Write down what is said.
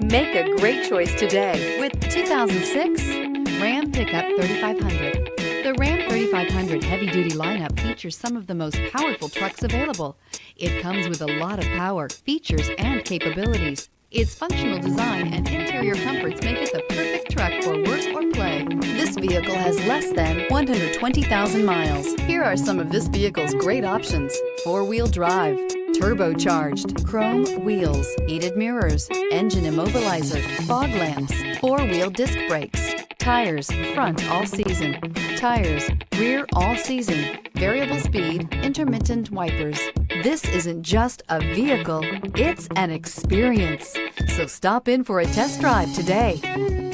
Make a great choice today with 2006 Ram Pickup 3500. The Ram 3500 heavy-duty lineup features some of the most powerful trucks available. It comes with a lot of power, features, and capabilities. Its functional design and interior comforts make it the perfect truck for work or play. This vehicle has less than 120,000 miles. Here are some of this vehicle's great options: four-wheel drive, turbocharged, chrome wheels, heated mirrors, engine immobilizer, fog lamps, four-wheel disc brakes, tires front all season, tires rear all season, variable speed, intermittent wipers. This isn't just a vehicle, it's an experience. So stop in for a test drive today.